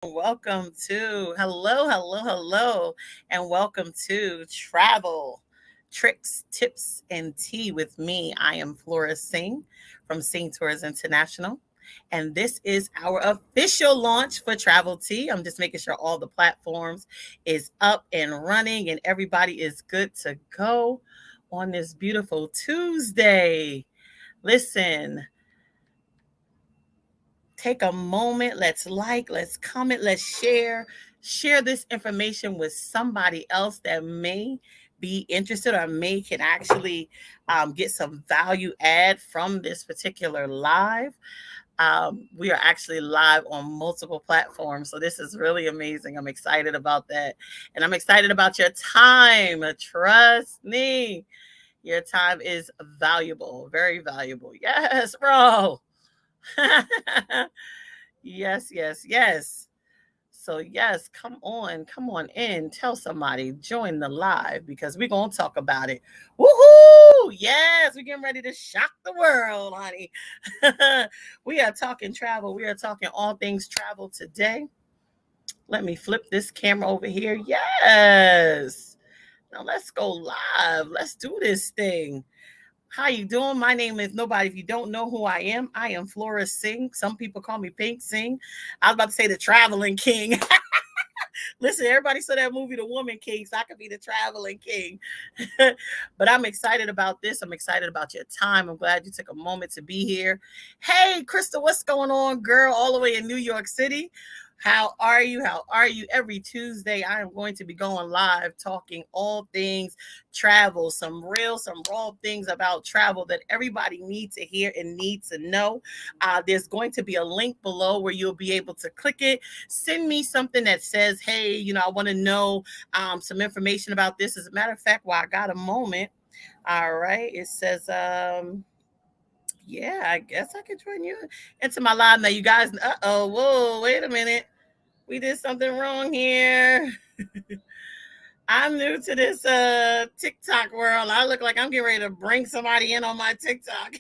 Hello, and welcome to Travel Tricks, Tips, and Tea with me. I am Flora Singh from Sing Tours International, and this is our official launch for Travel Tea. I'm just making sure all the platforms is up and running and everybody is good to go on this beautiful Tuesday. Listen, take a moment. Let's let's comment, let's share this information with somebody else that may be interested or may can actually get some value add from this particular live. We are actually live on multiple platforms, so this is really amazing. I'm excited about that, and I'm excited about your time. Trust me, your time is valuable, very valuable. Yes, bro. Yes. So yes, come on in. Tell somebody, join the live because we're gonna talk about it. Woohoo! Yes, we're getting ready to shock the world, honey. We are talking travel. We are talking all things travel today. Let me flip this camera over here. Yes. Now let's go live. Let's do this thing. How you doing? My name is nobody. If you don't know who I am Flora Singh. Some people call me Pink Singh. I was about to say the traveling king. Listen, everybody saw that movie, The Woman King, so I could be the traveling king. But I'm excited about this. I'm excited about your time. I'm glad you took a moment to be here. Hey, Crystal, what's going on, girl? All the way in New York City. How are you? How are you? Every Tuesday, I am going to be going live talking all things travel, some real, some raw things about travel that everybody needs to hear and needs to know. There's going to be a link below where you'll be able to click it. Send me something that says, hey, I want to know some information about this. As a matter of fact, while I got a moment, all right, it says, yeah, I guess I can join you into my live now. You guys, whoa, wait a minute. We did something wrong here. I'm new to this TikTok world. I look like I'm getting ready to bring somebody in on my TikTok.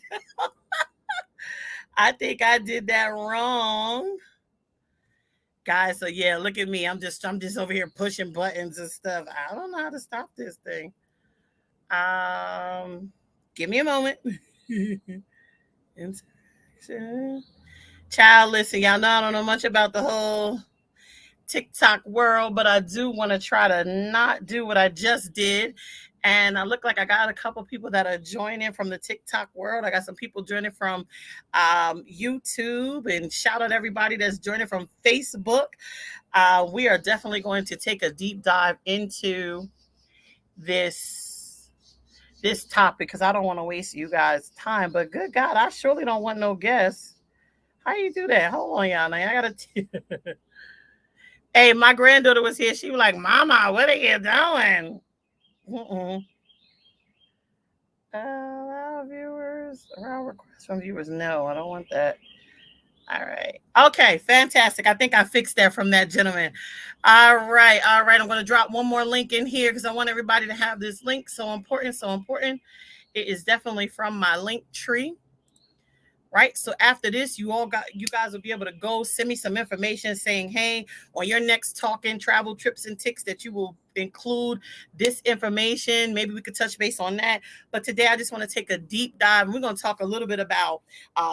I think I did that wrong. Guys, so yeah, look at me. I'm just over here pushing buttons and stuff. I don't know how to stop this thing. Um Give me a moment. Interaction. Child, listen, y'all know I don't know much about the whole TikTok world, but I do want to try to not do what I just did. And I look like I got a couple people that are joining from the TikTok world. I got some people joining from YouTube, and shout out everybody that's joining from Facebook. We are definitely going to take a deep dive into this this topic because I don't want to waste you guys' time. But good God, I surely don't want no guests. How you do that? Hold on, y'all. Now I gotta. Hey, my granddaughter was here. She was like, "Mama, what are you doing?" Mm-mm. Allow viewers, allow requests from viewers. No, I don't want that. All right. Okay, fantastic. I think I fixed that from that gentleman. All right. I'm going to drop one more link in here because I want everybody to have this link. So important, so important. It is definitely from my link tree. Right. So after this, you guys will be able to go send me some information saying, hey, on your next talking travel trips and ticks that you will include this information. Maybe we could touch base on that. But today I just want to take a deep dive. We're going to talk a little bit about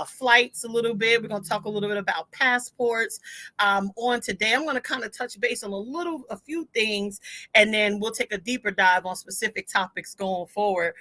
flights a little bit. We're going to talk a little bit about passports. On today, I'm going to kind of touch base on a few things, and then we'll take a deeper dive on specific topics going forward.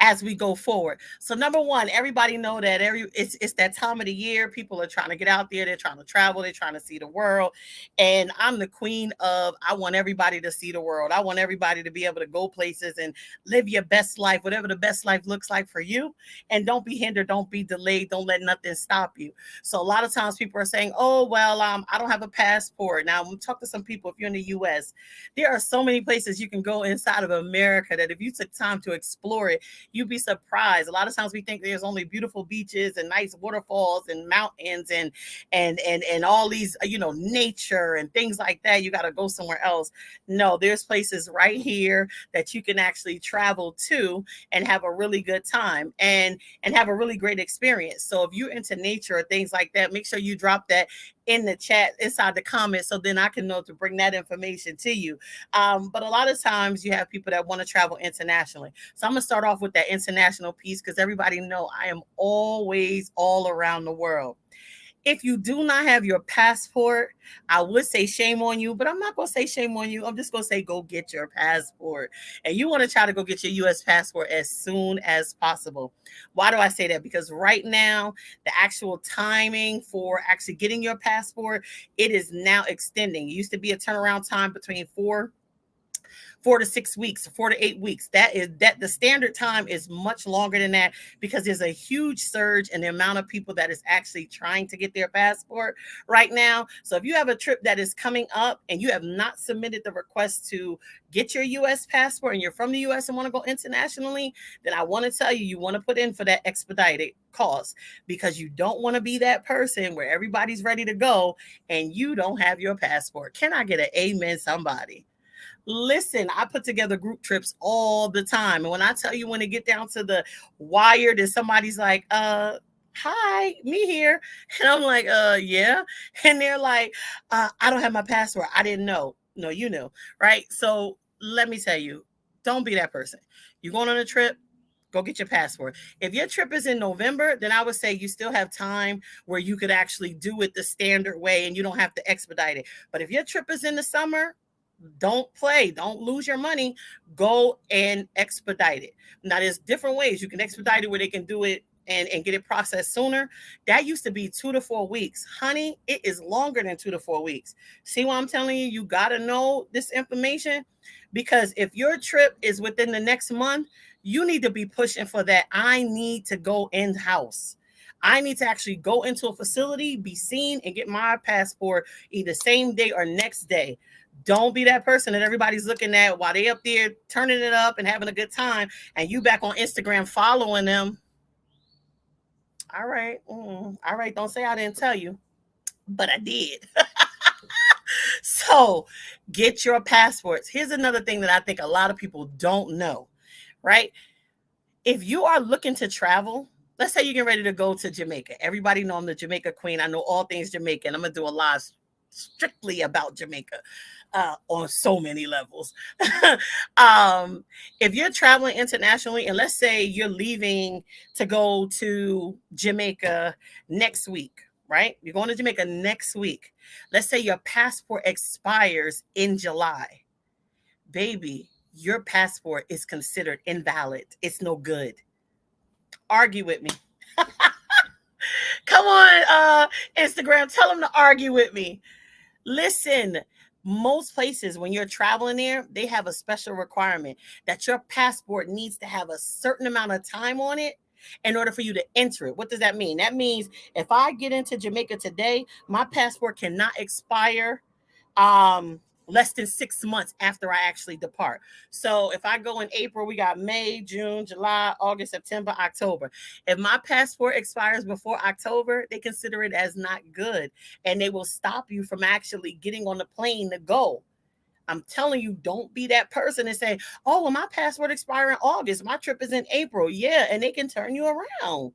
As we go forward. So number one, everybody know that it's that time of the year. People are trying to get out there. They're trying to travel. They're trying to see the world. And I'm the queen of I want everybody to see the world. I want everybody to be able to go places and live your best life, whatever the best life looks like for you. And don't be hindered. Don't be delayed. Don't let nothing stop you. So a lot of times people are saying, oh, well, I don't have a passport. Now, I'm talk to some people. If you're in the US, there are so many places you can go inside of America that if you took time to explore it, you'd be surprised. A lot of times we think there's only beautiful beaches and nice waterfalls and mountains and all these nature and things like that. You got to go somewhere else. No, there's places right here that you can actually travel to and have a really good time and have a really great experience. So if you're into nature or things like that, make sure you drop that in the chat inside the comments, so then I can know to bring that information to you. But a lot of times you have people that want to travel internationally. So I'm gonna start off with that international piece because everybody know I am always all around the world. If you do not have your passport, I would say shame on you, but I'm not going to say shame on you. I'm just going to say go get your passport. And you want to try to go get your US passport as soon as possible. Why do I say that? Because right now, the actual timing for actually getting your passport, it is now extending. It used to be a turnaround time between 4 to 6 weeks, 4 to 8 weeks. That the standard time is much longer than that because there's a huge surge in the amount of people that is actually trying to get their passport right now. So if you have a trip that is coming up and you have not submitted the request to get your US passport and you're from the US and want to go internationally, then I want to tell you, you want to put in for that expedited cost because you don't want to be that person where everybody's ready to go and you don't have your passport. Can I get an amen, somebody? Listen, I put together group trips all the time. And when I tell you, when it get down to the wire, that somebody's like, hi, me here. And I'm like, yeah. And they're like, I don't have my passport. I didn't know. No, you know, right? So let me tell you, don't be that person. You're going on a trip, go get your passport. If your trip is in November, then I would say you still have time where you could actually do it the standard way and you don't have to expedite it. But if your trip is in the summer, don't play, don't lose your money, go and expedite it. Now there's different ways you can expedite it where they can do it and get it processed sooner. That used to be 2 to 4 weeks. Honey, it is longer than 2 to 4 weeks. See why I'm telling you? You got to know this information because if your trip is within the next month, you need to be pushing for that. I need to go in-house. I need to actually go into a facility, be seen, and get my passport either same day or next day. Don't be that person that everybody's looking at while they up there turning it up and having a good time, and you back on Instagram following them. All right. All right. Don't say I didn't tell you, but I did. So get your passports. Here's another thing that I think a lot of people don't know, right? If you are looking to travel, let's say you're getting ready to go to Jamaica. Everybody know I'm the Jamaica queen. I know all things Jamaican. I'm going to do a live strictly about Jamaica on so many levels. If you're traveling internationally, and let's say you're leaving to go to Jamaica next week, right? You're going to Jamaica next week. Let's say your passport expires in July. Baby, your passport is considered invalid. It's no good. Argue with me. Come on, Instagram, tell them to argue with me. Listen, most places when you're traveling there, they have a special requirement that your passport needs to have a certain amount of time on it in order for you to enter it. What does that mean? That means if I get into Jamaica today, my passport cannot expire less than 6 months after I actually depart. So if I go in April, we got May, June, July, August, September, October. If my passport expires before October, they consider it as not good and they will stop you from actually getting on the plane to go. I'm telling you, don't be that person and say, oh, well, my passport expires in August. My trip is in April. Yeah, and they can turn you around.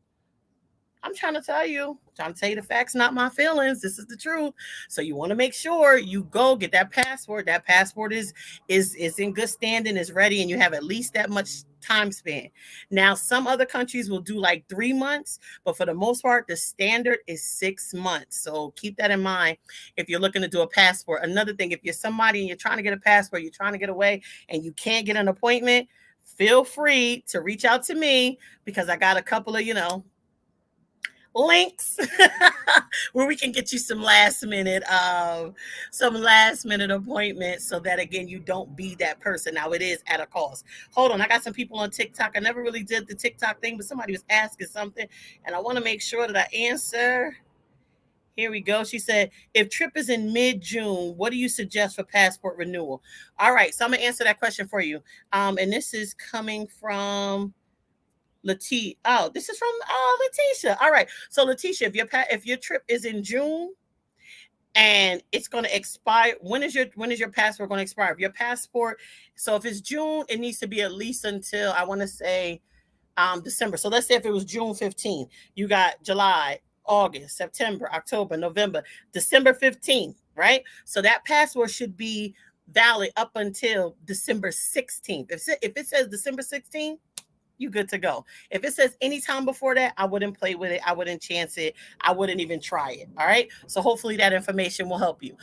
I'm trying to tell you the facts, not my feelings. This is the truth. So you want to make sure you go get that passport. That passport is in good standing, is ready, and you have at least that much time span. Now, some other countries will do like 3 months, but for the most part, the standard is 6 months. So keep that in mind if you're looking to do a passport. Another thing, if you're somebody and you're trying to get a passport, you're trying to get away, and you can't get an appointment, feel free to reach out to me because I got a couple of, links where we can get you some last minute appointments so that again you don't be that person. Now it is at a cost. Hold on, I got some people on TikTok. I never really did the TikTok thing, but somebody was asking something and I want to make sure that I answer. Here we go. She said, if trip is in mid-June, what do you suggest for passport renewal? All right, so I'm gonna answer that question for you. And this is coming from Letitia. Oh, this is from Letitia. All right. So Letitia, if your trip is in June and it's going to expire, when is your passport going to expire? If your passport, so if it's June, it needs to be at least until I want to say December. So let's say if it was June 15th, you got July, August, September, October, November, December 15th, right? So that passport should be valid up until December 16th. If it says December 16th, you good to go. If it says anytime before that, I wouldn't play with it. I wouldn't chance it. I wouldn't even try it. All right. So hopefully that information will help you.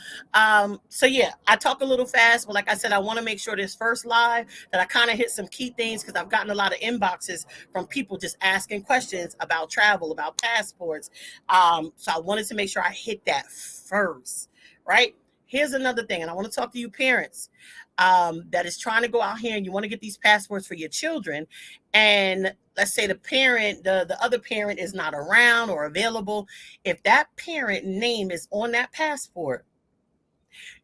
So yeah, I talk a little fast, but like I said, I want to make sure this first live that I kind of hit some key things because I've gotten a lot of inboxes from people just asking questions about travel, about passports. So I wanted to make sure I hit that first. Right. Here's another thing, and I want to talk to you parents that is trying to go out here and you want to get these passports for your children. And let's say the parent, the other parent is not around or available. If that parent name is on that passport,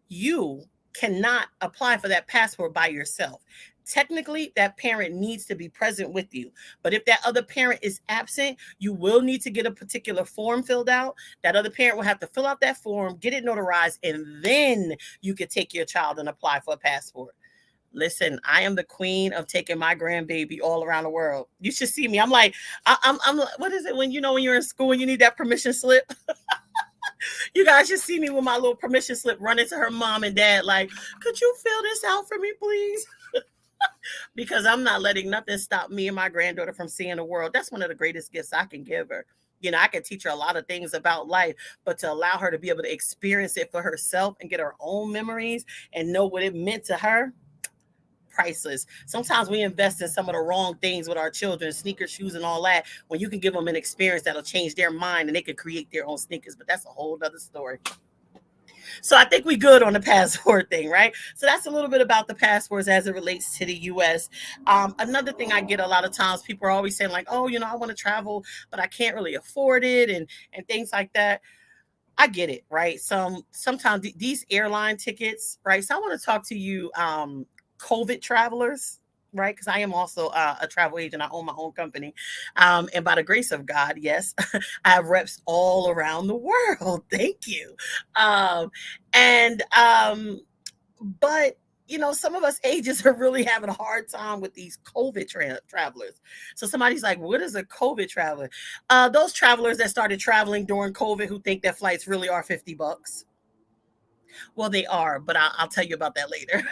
you cannot apply for that passport by yourself. Technically, that parent needs to be present with you. But if that other parent is absent, you will need to get a particular form filled out. That other parent will have to fill out that form, get it notarized, and then you can take your child and apply for a passport. Listen, I am the queen of taking my grandbaby all around the world. You should see me. I'm like, I'm what is it when when you're in school and you need that permission slip? You guys should see me with my little permission slip running to her mom and dad, like, could you fill this out for me, please? Because I'm not letting nothing stop me and my granddaughter from seeing the world. That's one of the greatest gifts I can give her. I can teach her a lot of things about life, but to allow her to be able to experience it for herself and get her own memories and know what it meant to her, priceless. Sometimes we invest in some of the wrong things with our children, sneakers, shoes, and all that, when you can give them an experience that'll change their mind and they can create their own sneakers. But that's a whole other story. So I think we good on the passport thing, right? So that's a little bit about the passports as it relates to the U.S. Another thing I get a lot of times, people are always saying like, oh, I want to travel, but I can't really afford it and things like that. I get it, right? Sometimes these airline tickets, right? So I want to talk to you, COVID travelers, right? Because I am also a travel agent. I own my own company. And by the grace of God, yes, I have reps all around the world. Thank you. Um, and but some of us ages are really having a hard time with these COVID travelers. So somebody's like, what is a COVID traveler? Those travelers that started traveling during COVID who think that flights really are $50. Well, they are, but I'll tell you about that later.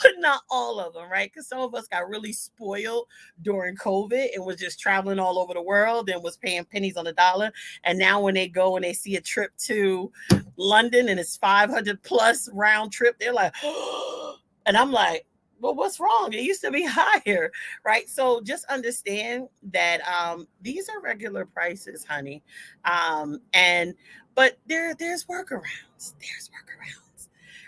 But not all of them, right? Because some of us got really spoiled during COVID and was just traveling all over the world and was paying pennies on the dollar. And now when they go and they see a trip to London and it's 500 plus round trip, they're like, oh. And I'm like, well, what's wrong? It used to be higher, right? So just understand that these are regular prices, honey. But there's workarounds. There's workarounds.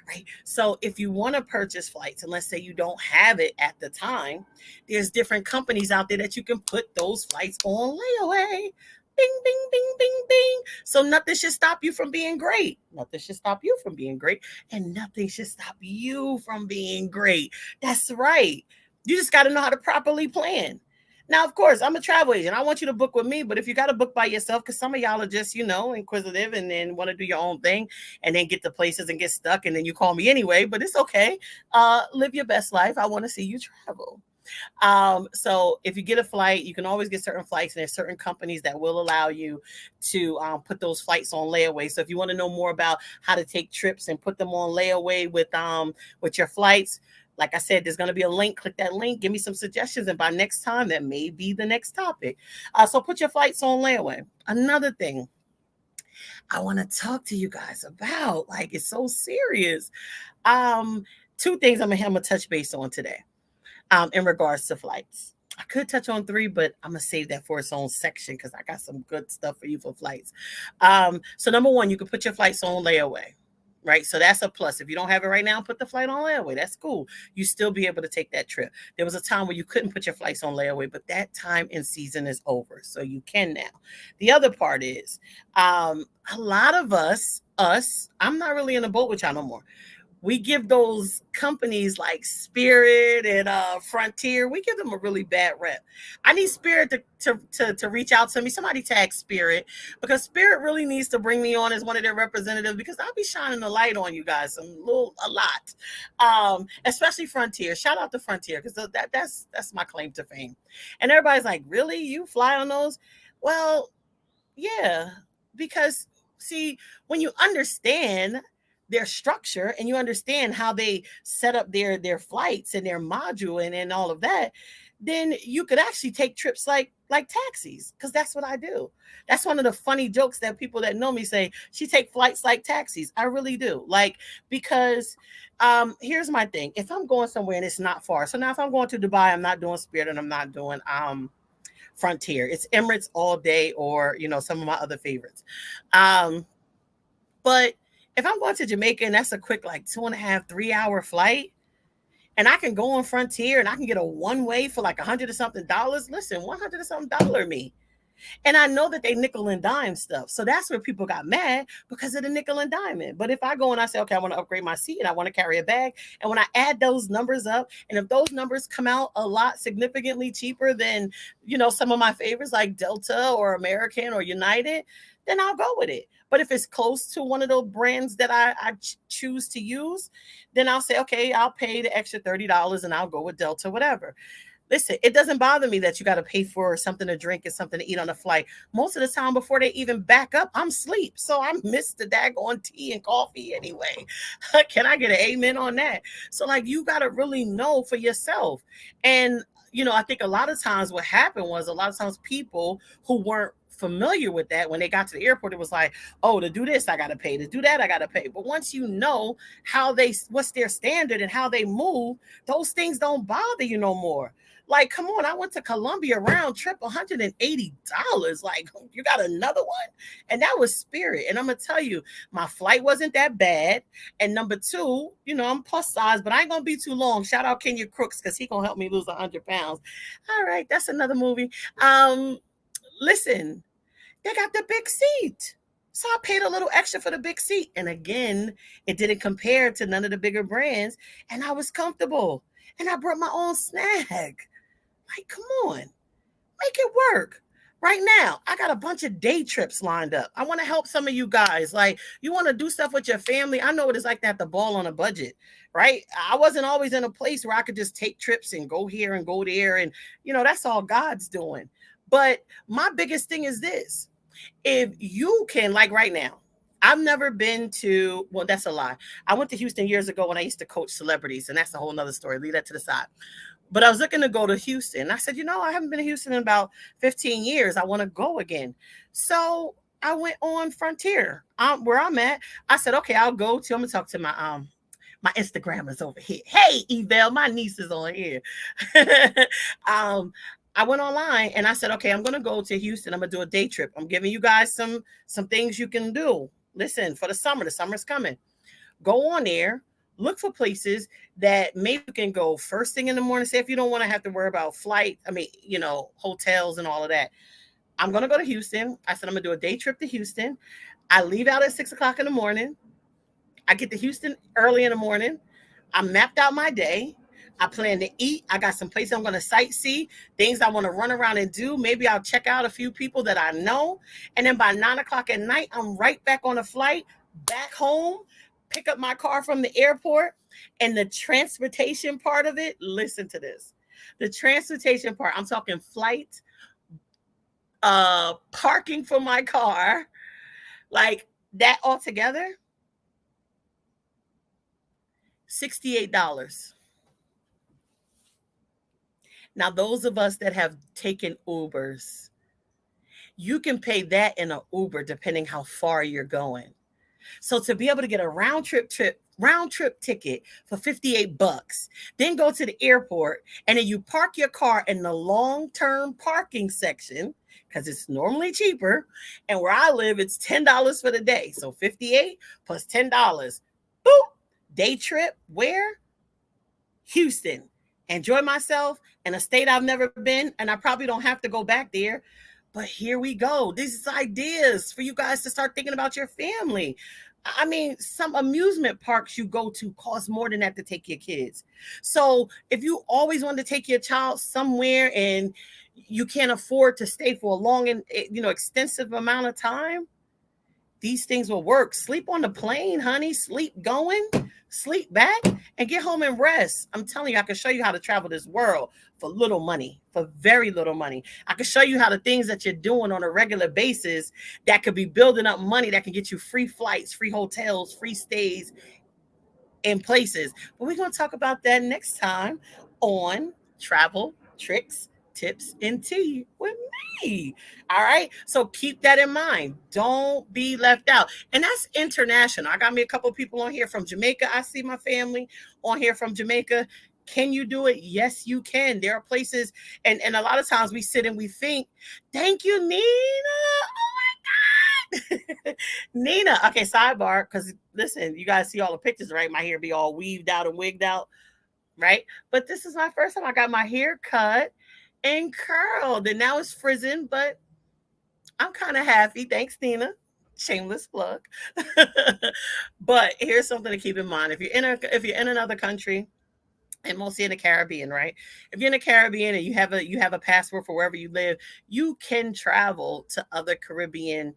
Right. So if you want to purchase flights, and let's say you don't have it at the time, there's different companies out there that you can put those flights on layaway. Bing, bing, bing, bing, bing. So nothing should stop you from being great. Nothing should stop you from being great. And nothing should stop you from being great. That's right. You just got to know how to properly plan. Now, of course, I'm a travel agent. I want you to book with me, but if you got to book by yourself, because some of y'all are just, inquisitive and then want to do your own thing and then get to places and get stuck and then you call me anyway, but it's okay. Live your best life. I want to see you travel. So if you get a flight, you can always get certain flights, and there's certain companies that will allow you to put those flights on layaway. So if you want to know more about how to take trips and put them on layaway with your flights, like I said, there's going to be a link. Click that link. Give me some suggestions. And by next time, that may be the next topic. So put your flights on layaway. Another thing I want to talk to you guys about, like, it's so serious. Two things I'm going to touch base on today in regards to flights. I could touch on 3, but I'm going to save that for its own section because I got some good stuff for you for flights. So number 1, you can put your flights on layaway. Right. So that's a plus. If you don't have it right now, put the flight on layaway. That's cool. You still be able to take that trip. There was a time where you couldn't put your flights on layaway, but that time and season is over. So you can now. The other part is a lot of us, I'm not really in a boat with y'all no more. We give those companies like Spirit and Frontier, we give them a really bad rep. I need Spirit to reach out to me. Somebody tag Spirit, because Spirit really needs to bring me on as one of their representatives, because I'll be shining the light on you guys a lot. Especially Frontier. Shout out to Frontier, because that's my claim to fame. And everybody's like, really? You fly on those? Well, Yeah, because see, when you understand their structure and you understand how they set up their flights and their module and all of that, then you could actually take trips like taxis, because that's what I do. That's one of the funny jokes that people that know me say, she take flights like taxis. I really do. Like, because here's my thing. If I'm going somewhere and it's not far, so now if I'm going to Dubai, I'm not doing Spirit and I'm not doing Frontier. It's Emirates all day, or some of my other favorites. But if I'm going to Jamaica and that's a quick like 2.5, 3 hour flight, and I can go on Frontier and I can get a one way for like $100 or something dollars. Listen, $100 or something dollar me. And I know that they nickel and dime stuff. So that's where people got mad, because of the nickel and diamond. But if I go and I say, okay, I want to upgrade my seat and I want to carry a bag, and when I add those numbers up, and if those numbers come out a lot significantly cheaper than, some of my favorites like Delta or American or United, then I'll go with it. But if it's close to one of those brands that I choose to use, then I'll say, okay, I'll pay the extra $30 and I'll go with Delta, whatever. Listen, it doesn't bother me that you got to pay for something to drink and something to eat on a flight. Most of the time, before they even back up, I'm asleep. So I miss the daggone tea and coffee anyway. Can I get an amen on that? So, like, you got to really know for yourself. And, I think a lot of times what happened was, a lot of times people who weren't familiar with that, when they got to the airport, it was like, oh, to do this I gotta pay, to do that I gotta pay. But once you know what's their standard and how they move, those things don't bother you no more. Like, come on, I went to Colombia round trip, $180. Like, you got another one? And that was Spirit. And I'm gonna tell you, my flight wasn't that bad. And number two, I'm plus size, but I ain't gonna be too long. Shout out Kenya Crooks, because he gonna help me lose 100 pounds. All right, that's another movie. Listen, they got the big seat. So I paid a little extra for the big seat. And again, it didn't compare to none of the bigger brands. And I was comfortable. And I brought my own snack. Like, come on, make it work. Right now, I got a bunch of day trips lined up. I want to help some of you guys. Like, you want to do stuff with your family. I know what it's like to have the ball on a budget, right? I wasn't always in a place where I could just take trips and go here and go there. And, that's all God's doing. But my biggest thing is this. If you can, like right now, I've never been to, well, that's a lie. I went to Houston years ago when I used to coach celebrities, and that's a whole nother story. Leave that to the side. But I was looking to go to Houston. I said, I haven't been to Houston in about 15 years. I want to go again. So I went on Frontier, where I'm at. I said, okay, I'll go to, I'm going to talk to my Instagrammers over here. Hey, Evel, my niece is on here. I went online and I said, okay, I'm going to go to Houston. I'm going to do a day trip. I'm giving you guys some things you can do. Listen, for the summer's coming. Go on there, look for places that maybe you can go first thing in the morning. Say if you don't want to have to worry about flight, hotels and all of that. I'm going to go to Houston. I said, I'm going to do a day trip to Houston. I leave out at 6:00 in the morning. I get to Houston early in the morning. I mapped out my day. I plan to eat. I got some places I'm going to sightsee, things I want to run around and do. Maybe I'll check out a few people that I know. And then by 9:00 at night, I'm right back on a flight, back home, pick up my car from the airport. And the transportation part of it, listen to this. The transportation part, I'm talking flight, parking for my car, like that altogether, $68. Now, those of us that have taken Ubers, you can pay that in an Uber depending how far you're going. So to be able to get a round trip ticket for $58, then go to the airport, and then you park your car in the long-term parking section, because it's normally cheaper. And where I live, it's $10 for the day. So 58 plus $10. Boop. Day trip. Where? Houston. Enjoy myself in a state I've never been, and I probably don't have to go back there. But here we go. These ideas for you guys to start thinking about your family. I mean, some amusement parks you go to cost more than that to take your kids. So if you always want to take your child somewhere and you can't afford to stay for a long and extensive amount of time, these things will work. Sleep on the plane, honey. Sleep going. sleep back, and get home and rest. I'm telling you, I can show you how to travel this world for little money, for very little money. I can show you how the things that you're doing on a regular basis that could be building up money that can get you free flights, free hotels, free stays in places. But we're going to talk about that next time on Travel Tricks, Tips, and Tea with me. All right. So keep that in mind. Don't be left out. And that's international. I got me a couple of people on here from Jamaica. I see my family on here from Jamaica. Can you do it? Yes, you can. There are places, and a lot of times we sit and we think, thank you, Nina. Nina, okay, sidebar, because listen, you guys see all the pictures, right? My hair be all weaved out and wigged out, right? But this is my first time I got my hair cut and curled, and now it's frizzing, but I'm kind of happy. Thanks, Nina. Shameless plug. But here's something to keep in mind: if you're in another country, and mostly in the Caribbean, right? If you're in the Caribbean and you have a passport for wherever you live, you can travel to other Caribbean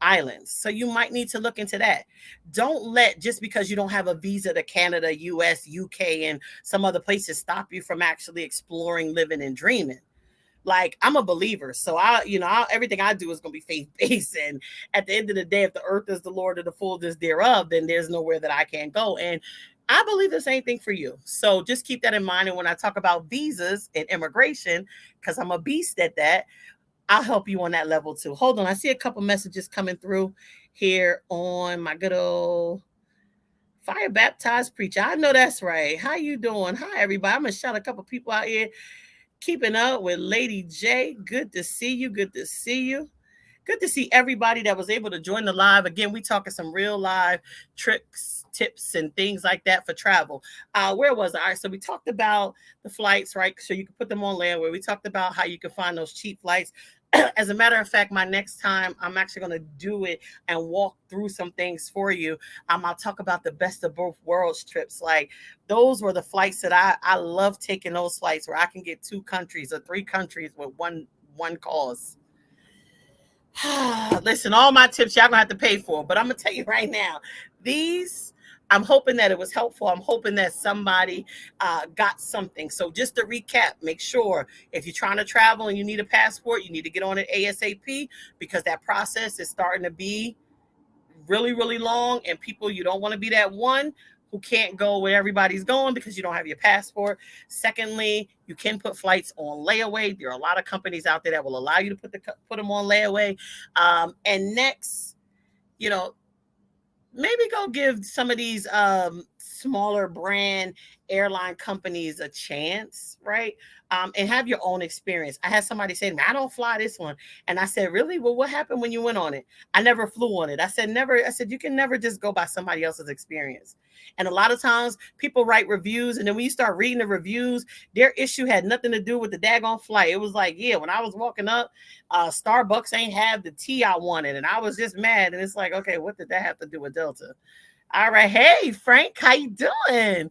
islands. So you might need to look into that. Don't let just because you don't have a visa to Canada, US, UK, and some other places stop you from actually exploring, living, and dreaming. Like, I'm a believer, so everything I do is going to be faith based. And at the end of the day, if the earth is the Lord of the fullness thereof, then there's nowhere that I can't go. And I believe the same thing for you. So just keep that in mind. And when I talk about visas and immigration, because I'm a beast at that, I'll help you on that level too. Hold on. I see a couple messages coming through here on my good old Fire Baptized Preacher. I know that's right. How you doing? Hi, everybody. I'm going to shout a couple people out here. Keeping up with Lady J. Good to see you. Good to see you. Good to see everybody that was able to join the live. Again, we talking some real live tricks, tips, and things like that for travel. Where was I? All right, so we talked about the flights, right? So you can put them on layaway. We talked about how you can find those cheap flights. As a matter of fact, my next time I'm actually going to do it and walk through some things for you. I'll talk about the best of both worlds trips. Like, those were the flights that I love taking, those flights where I can get 2 countries or 3 countries with one cause. Listen, all my tips y'all gonna have to pay for, but I'm gonna tell you right now, these, I'm hoping that it was helpful. I'm hoping that somebody got something. So just to recap, make sure if you're trying to travel and you need a passport, you need to get on it ASAP, because that process is starting to be really, really long, and people, you don't want to be that one who can't go where everybody's going because you don't have your passport. Secondly, you can put flights on layaway. There are a lot of companies out there that will allow you to put them on layaway. And next, you know, maybe go give some of these smaller brand airline companies a chance, right? And have your own experience. I had somebody say to me, I don't fly this one. And I said, really? Well, what happened when you went on it? I never flew on it. I said, never. I said, you can never just go by somebody else's experience. And a lot of times people write reviews, and then when you start reading the reviews, their issue had nothing to do with the daggone flight. It was like, yeah, when I was walking up, Starbucks ain't have the tea I wanted, and I was just mad. And it's like, okay, what did that have to do with Delta? All right. Hey, Frank, how you doing?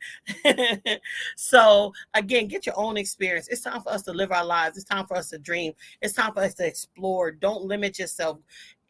So again, get your own experience. It's time for us to live our lives. It's time for us to dream. It's time for us to explore. Don't limit yourself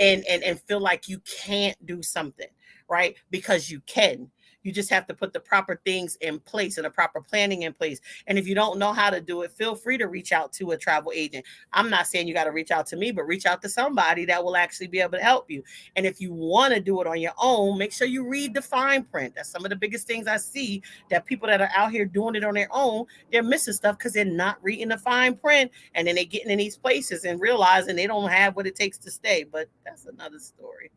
and feel like you can't do something, right? Because you can. You just have to put the proper things in place and the proper planning in place. And if you don't know how to do it, feel free to reach out to a travel agent. I'm not saying you got to reach out to me, but reach out to somebody that will actually be able to help you. And if you want to do it on your own, make sure you read the fine print. That's some of the biggest things I see, that people that are out here doing it on their own, they're missing stuff because they're not reading the fine print. And then they're getting in these places and realizing they don't have what it takes to stay. But that's another story.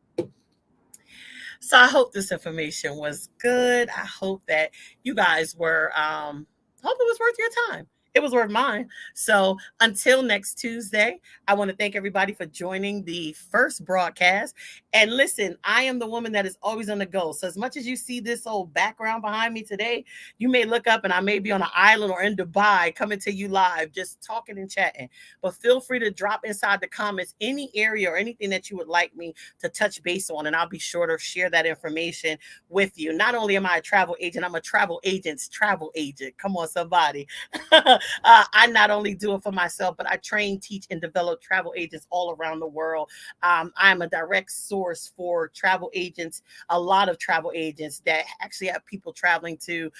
So I hope this information was good. I hope that you guys hope it was worth your time. It was worth mine. So until next Tuesday, I want to thank everybody for joining the first broadcast. And listen, I am the woman that is always on the go. So as much as you see this old background behind me today, you may look up and I may be on an island or in Dubai coming to you live, just talking and chatting. But feel free to drop inside the comments any area or anything that you would like me to touch base on, and I'll be sure to share that information with you. Not only am I a travel agent, I'm a travel agent's travel agent. Come on, somebody. I not only do it for myself, but I train, teach, and develop travel agents all around the world. I'm a direct source for travel agents, a lot of travel agents that actually have people traveling to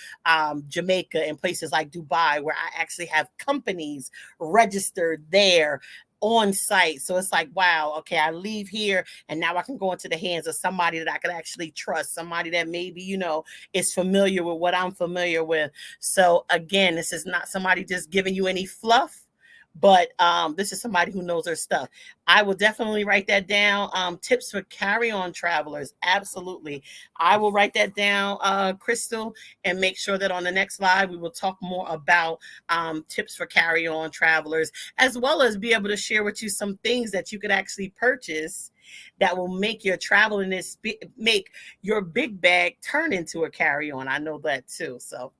Jamaica and places like Dubai, where I actually have companies registered there on site. So it's like, wow, okay, I leave here and now I can go into the hands of somebody that I can actually trust, somebody that maybe, is familiar with what I'm familiar with. So again, this is not somebody just giving you any fluff, but this is somebody who knows their stuff. I will definitely write that down. Tips for carry-on travelers. Absolutely. I will write that down, Crystal, and make sure that on the next live, we will talk more about tips for carry-on travelers, as well as be able to share with you some things that you could actually purchase that will make your traveling make your big bag turn into a carry-on. I know that too. So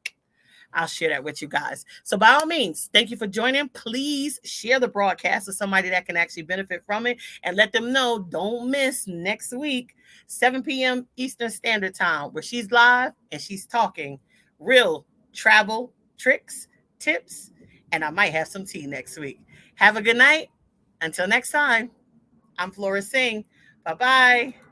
I'll share that with you guys. So by all means, thank you for joining. Please share the broadcast with somebody that can actually benefit from it, and let them know, don't miss next week, 7 p.m. Eastern Standard Time, where she's live and she's talking real travel tricks, tips, and I might have some tea next week. Have a good night. Until next time, I'm Flora Singh. Bye-bye.